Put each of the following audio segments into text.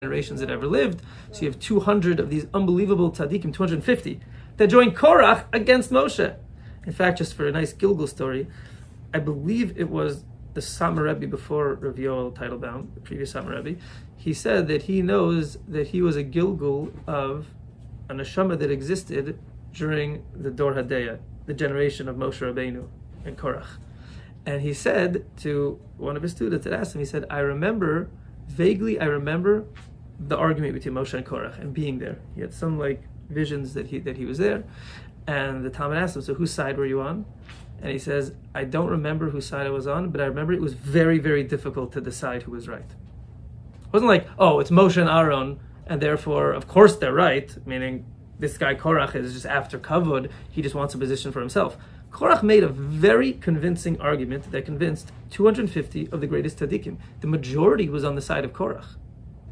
generations that ever lived. So you have 200 of these unbelievable tzaddikim, 250, that joined Korach against Moshe. In fact, just for a nice Gilgul story, I believe it was the Satmar Rebbe before Rav Yoel Teitelbaum, the previous Satmar Rebbe, he said that he knows that he was a Gilgul of a neshama that existed during the Dor Hadeya, the generation of Moshe Rabbeinu and Korach. And he said to one of his students that asked him, he said, vaguely I remember the argument between Moshe and Korach and being there. He had some visions that he was there. And the Talmud asked him, so whose side were you on? And he says, I don't remember whose side I was on, but I remember it was very, very difficult to decide who was right. It wasn't like, oh, it's Moshe and Aaron, and therefore, of course they're right, meaning this guy Korach is just after kavod, he just wants a position for himself. Korach made a very convincing argument that convinced 250 of the greatest tzaddikim. The majority was on the side of Korach.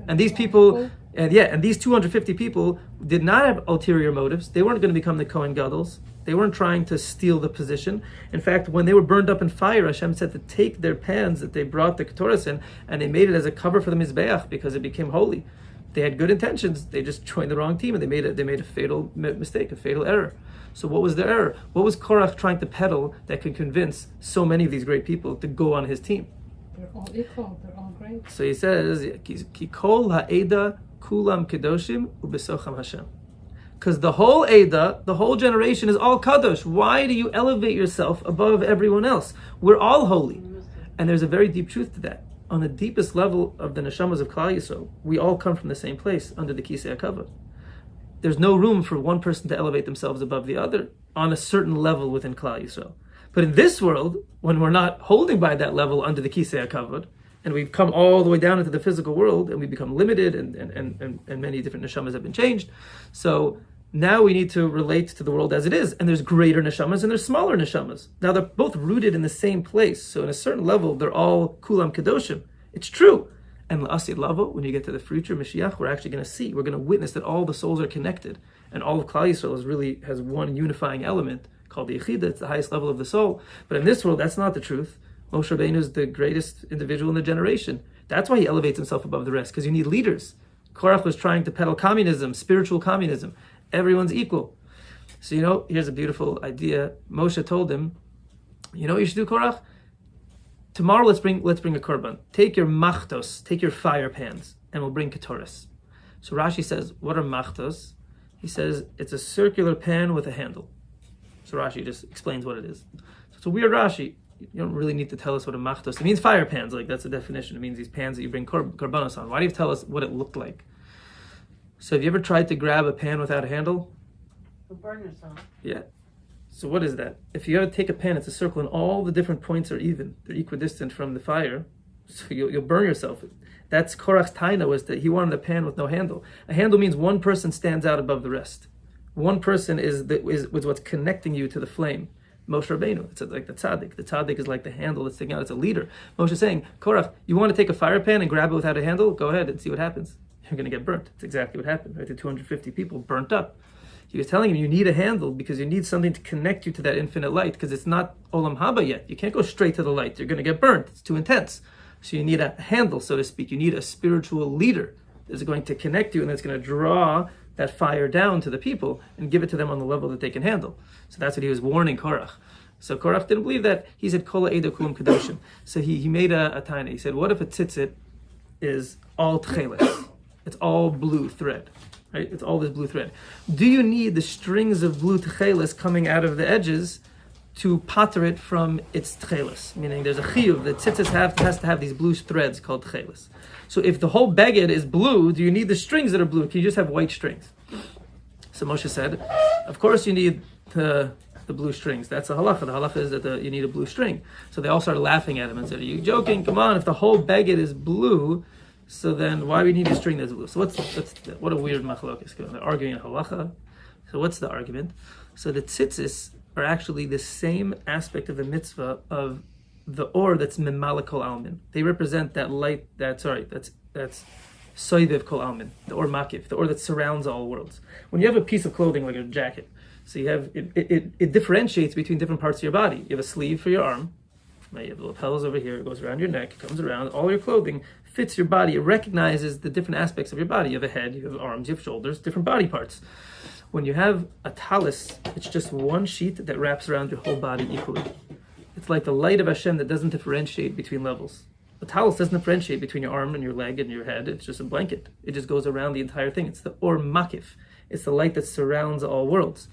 And these people, and these 250 people did not have ulterior motives. They weren't going to become the Kohen Gadol's. They weren't trying to steal the position. In fact, when they were burned up in fire, Hashem said to take their pans that they brought the Ketorahs in, and they made it as a cover for the Mizbeach because it became holy. They had good intentions. They just joined the wrong team, and they made a fatal mistake, a fatal error. So what was their error? What was Korach trying to peddle that could convince so many of these great people to go on his team? They're all equal. They're all great. So he says, "Ki kol ha'eda kulam kedoshim ubesocham Hashem." Because the whole Eda, the whole generation is all kadosh. Why do you elevate yourself above everyone else? We're all holy. And there's a very deep truth to that. On the deepest level of the neshamas of Klal Yisrael, we all come from the same place, under the kisei hakavod. There's no room for one person to elevate themselves above the other on a certain level within Klal Yisrael. But in this world, when we're not holding by that level under the kisei hakavod, and we've come all the way down into the physical world, and we become limited, and many different neshamas have been changed. So now we need to relate to the world as it is, and there's greater neshamas and there's smaller neshamas. Now they're both rooted in the same place, so in a certain level, they're all kulam kedoshim. It's true. And la'asid lavo, when you get to the future moshiach, we're actually going to see, we're going to witness that all the souls are connected, and all of Klal Yisrael has one unifying element called the yichida. It's the highest level of the soul. But in this world, that's not the truth. Moshe Rabbeinu is the greatest individual in the generation. That's why he elevates himself above the rest, because you need leaders. Korach was trying to peddle communism, spiritual communism. Everyone's equal. So here's a beautiful idea. Moshe told him, you know what you should do, Korach? Tomorrow let's bring a korban. Take your machtos, take your fire pans, and we'll bring ketoras. So Rashi says, what are machtos? He says, it's a circular pan with a handle. So Rashi just explains what it is. So it's a weird Rashi. You don't really need to tell us what a machtos. It means fire pans, that's the definition. It means these pans that you bring korbanos on. Why do you tell us what it looked like? So have you ever tried to grab a pan without a handle? You'll burn yourself. Yeah. So what is that? If you ever take a pan, it's a circle, and all the different points are even. They're equidistant from the fire. So you'll burn yourself. That's Korach's taina, was that he wanted a pan with no handle. A handle means one person stands out above the rest. One person is what's connecting you to the flame. Moshe Rabbeinu, it's like the Tzadik. The Tzadik is like the handle that's sticking out. It's a leader. Moshe is saying, Korach, you want to take a fire pan and grab it without a handle? Go ahead and see what happens. You're going to get burnt. It's exactly what happened. Right? The 250 people burnt up. He was telling him you need a handle because you need something to connect you to that infinite light, because it's not olam haba yet. You can't go straight to the light. You're going to get burnt. It's too intense. So you need a handle, so to speak. You need a spiritual leader that's going to connect you and that's going to draw that fire down to the people and give it to them on the level that they can handle. So that's what he was warning Korach. So Korach didn't believe that. He said, Kol ha'eda kulam kedoshim. So he made a taina. He said, what if a tzitzit is all tcheles? It's all blue thread, right? It's all this blue thread. Do you need the strings of blue tcheles coming out of the edges to pater it from its tcheles? Meaning there's a chiyuv that tzitzit has to have these blue threads called tcheles. So if the whole beged is blue, do you need the strings that are blue? Can you just have white strings? So Moshe said, of course you need the blue strings. That's the halacha. The halacha is that you need a blue string. So they all started laughing at him and said, are you joking? Come on, if the whole beged is blue, so then why do we need a string that's blue? So what a weird machlokes. They're arguing in halacha. So what's the argument? So the tzitzis are actually the same aspect of the mitzvah of the or that's memala kol almin. They represent that light, that's soiviv kol almin, the or makif, the or that surrounds all worlds. When you have a piece of clothing like a jacket, so you have it differentiates between different parts of your body. You have a sleeve for your arm, Right? You have the lapels over here, it goes around your neck, it comes around, all your clothing fits your body, it recognizes the different aspects of your body. You have a head, you have arms, you have shoulders, different body parts. When you have a talis, it's just one sheet that wraps around your whole body equally. It's like the light of Hashem that doesn't differentiate between levels. A talis doesn't differentiate between your arm and your leg and your head. It's just a blanket. It just goes around the entire thing. It's the or makif. It's the light that surrounds all worlds.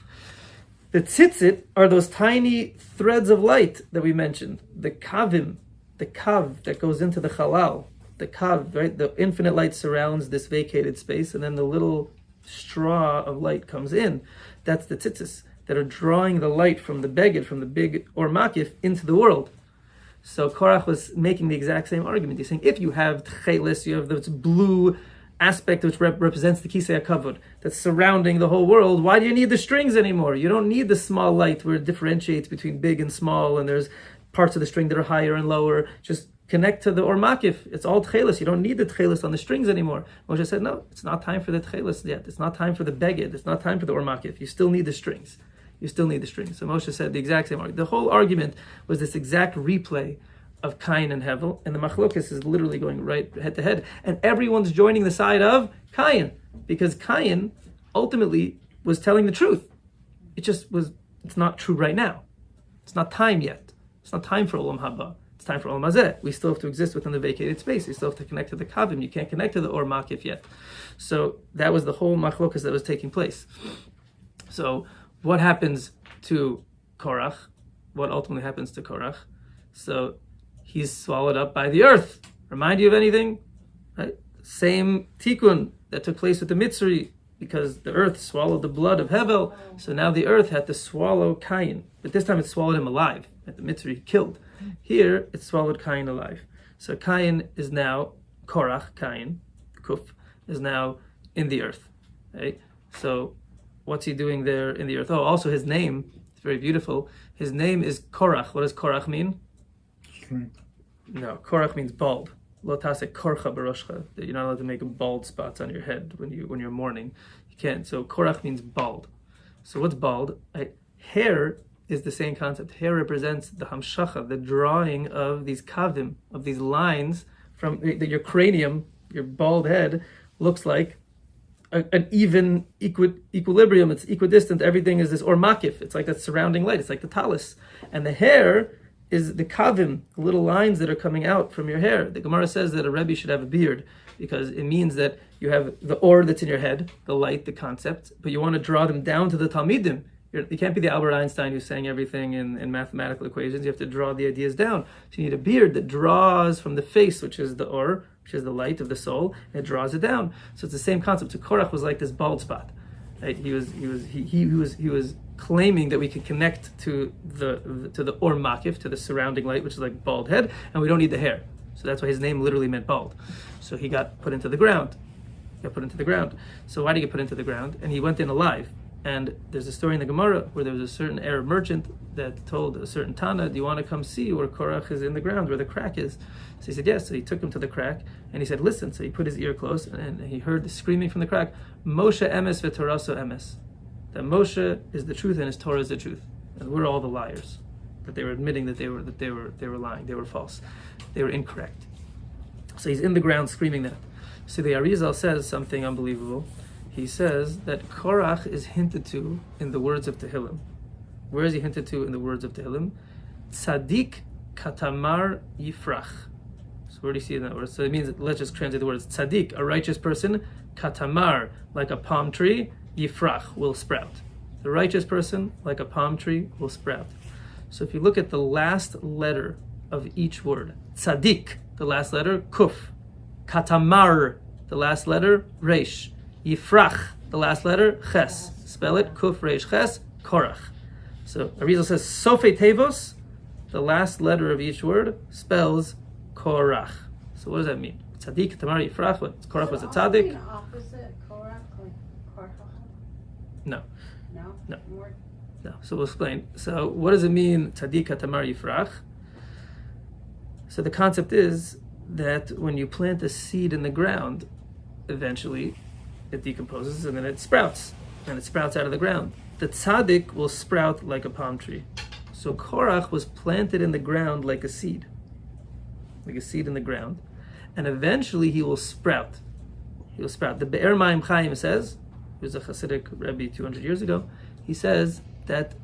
The tzitzit are those tiny threads of light that we mentioned. The kavim, the kav that goes into the halal. The kav, right? The infinite light surrounds this vacated space, and then the little straw of light comes in. That's the tzitzis that are drawing the light from the beged, from the big or makif, into the world. So Korach was making the exact same argument. He's saying, if you have tchelis, you have this blue aspect which represents the kisei hakavod that's surrounding the whole world, why do you need the strings anymore? You don't need the small light where it differentiates between big and small, and there's parts of the string that are higher and lower. Just connect to the or makif. It's all tchelis. You don't need the tchelis on the strings anymore. Moshe said, no, it's not time for the tchelis yet. It's not time for the beged. It's not time for the or makif. You still need the strings. You still need the strings. So Moshe said the exact same argument. The whole argument was this exact replay of Cain and Hevel, and the machlokes is literally going right head to head, and everyone's joining the side of Cain, because Cain ultimately was telling the truth. It's not true right now. It's not time yet. It's not time for Olam Haba. It's time for Olam Hazeh. We still have to exist within the vacated space. We still have to connect to the Kavim. You can't connect to the Or Makif yet. So that was the whole machlokas that was taking place. So what happens to Korach? What ultimately happens to Korach? So he's swallowed up by the earth. Remind you of anything? Right? Same tikkun that took place with the Mitzri, because the earth swallowed the blood of Hevel. So now the earth had to swallow Cain. But this time it swallowed him alive. At the Mitzri killed. Here it swallowed Cain alive. So Cain is now, Korach, Cain, Kuf, is now in the earth. Right? So what's he doing there in the earth? Oh, also his name, it's very beautiful. His name is Korach. What does Korach mean? Strength. No, Korach means bald. Lo tase korcha baroshcha. That you're not allowed to make bald spots on your head when you're mourning. You can't. So Korach means bald. So what's bald? Hair is the same concept. Hair represents the hamshacha, the drawing of these kavim, of these lines from your cranium, your bald head looks like an even equilibrium. It's equidistant. Everything is this or makif. It's like that surrounding light. It's like the talis. And the hair is the kavim, the little lines that are coming out from your hair. The Gemara says that a Rebbe should have a beard because it means that you have the or that's in your head, the light, the concept, but you want to draw them down to the Talmidim. You can't be the Albert Einstein who's saying everything in mathematical equations. You have to draw the ideas down. So you need a beard that draws from the face, which is the or, which is the light of the soul, and it draws it down. So it's the same concept. So Korach was like this bald spot. Right? He was claiming that we can connect to the or makif, to the surrounding light, which is like bald head, and we don't need the hair. So that's why his name literally meant bald. So he got put into the ground. So why did he get put into the ground? And he went in alive. And there's a story in the Gemara where there was a certain Arab merchant that told a certain Tana, do you want to come see where Korach is in the ground, where the crack is? So he said, yes. So he took him to the crack, and he said, listen. So he put his ear close, and he heard the screaming from the crack, Moshe emes v'Toraso emes. That Moshe is the truth and his Torah is the truth. And we're all the liars. That they were admitting that they were lying, they were false, they were incorrect. So he's in the ground screaming that. So the Arizal says something unbelievable. He says that Korach is hinted to in the words of Tehillim. Where is he hinted to in the words of Tehillim? Tzadik, katamor, yifrach. So where do you see in that word? So it means, let's just translate the words. Tzadik, a righteous person. Katamor, like a palm tree. Yifrach, will sprout. The righteous person, like a palm tree, will sprout. So if you look at the last letter of each word, Tzadik, the last letter, Kuf. Katamor, the last letter, Resh. Yifrach, the last letter, Ches. Spell it, Kuf, Resh, Ches, Korach. So Arizal says, Sofei Tevos, the last letter of each word, spells Korach. So what does that mean? Tzadik, Katamor, Yifrach, Korach was a Tzadik? Opposite Korach, like Korach? No. No? No. More? No. So we'll explain. So what does it mean, Tzadik, Katamor, Yifrach? So the concept is that when you plant a seed in the ground, eventually it decomposes and then it sprouts. And it sprouts out of the ground. The tzaddik will sprout like a palm tree. So Korach was planted in the ground like a seed in the ground, and eventually he will sprout. He will sprout. The Be'er Mayim Chaim says, he was a Chassidic Rebbe 200 years ago, he says that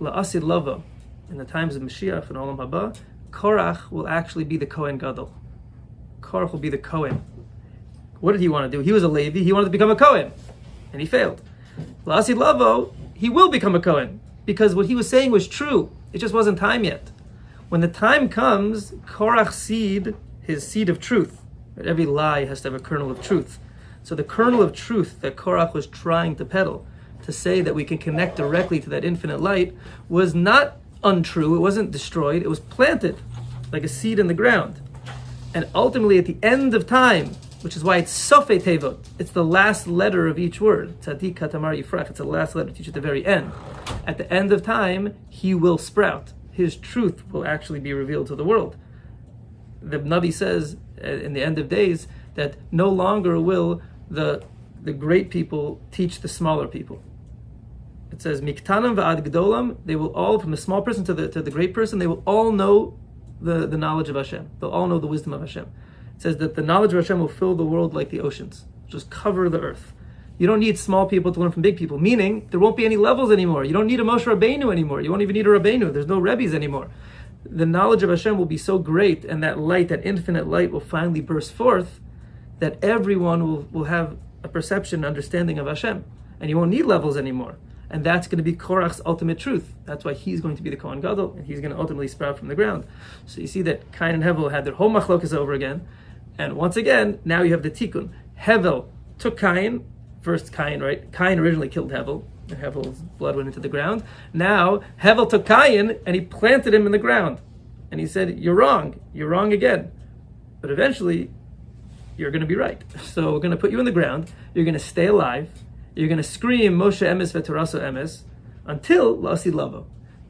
La'asid Lavo, in the times of Moshiach and Olam Haba, Korach will actually be the Kohen Gadol. Korach will be the Kohen. What did he want to do? He was a Levi, he wanted to become a Kohen, and he failed. La'asid Lavo, he will become a Kohen, because what he was saying was true. It just wasn't time yet. When the time comes, Korach's seed, his seed of truth, right? Every lie has to have a kernel of truth. So the kernel of truth that Korach was trying to peddle, to say that we can connect directly to that infinite light, was not untrue. It wasn't destroyed. It was planted like a seed in the ground. And ultimately, at the end of time, which is why it's Sofei Tevot, it's the last letter of each word. Tzadik, katamor, yifrach-a, it's the last letter to teach at the very end. At the end of time, he will sprout. His truth will actually be revealed to the world. The Navi says in the end of days that no longer will the great people teach the smaller people. It says, Miktanam va'ad gdolam, they will all, from the small person to the great person, they will all know the knowledge of Hashem. They'll all know the wisdom of Hashem. It says that the knowledge of Hashem will fill the world like the oceans, just cover the earth. You don't need small people to learn from big people, meaning there won't be any levels anymore. You don't need a Moshe Rabbeinu anymore. You won't even need a Rabbeinu. There's no Rebbes anymore. The knowledge of Hashem will be so great, and that light, that infinite light, will finally burst forth, that everyone will have a perception, an understanding of Hashem, and you won't need levels anymore. And that's going to be Korach's ultimate truth. That's why he's going to be the Kohen Gadol, and he's going to ultimately sprout from the ground. So you see that Cain and Hevel had their whole machlokas over again, and once again, now you have the tikkun. Hevel took Cain, first Cain, right? Cain originally killed Hevel, and Hevel's blood went into the ground. Now, Hevel took Cain, and he planted him in the ground. And he said, you're wrong again. But eventually, you're going to be right. So we're going to put you in the ground, you're going to stay alive, you're going to scream, Moshe emes v'Torah emes, until La'asid Lavo.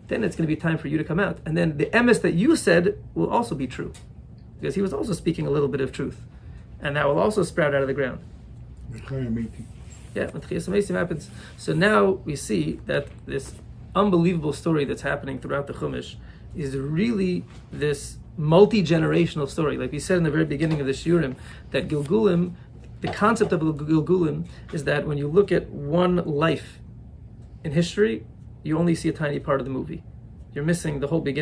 Then it's going to be time for you to come out. And then the emes that you said will also be true. Because he was also speaking a little bit of truth. And that will also sprout out of the ground. Yeah, when Tchias HaMeisim happens. So now we see that this unbelievable story that's happening throughout the Chumash is really this multi-generational story. Like we said in the very beginning of the Shiurim, that Gilgulim, the concept of Gilgulim is that when you look at one life in history, you only see a tiny part of the movie. You're missing the whole beginning.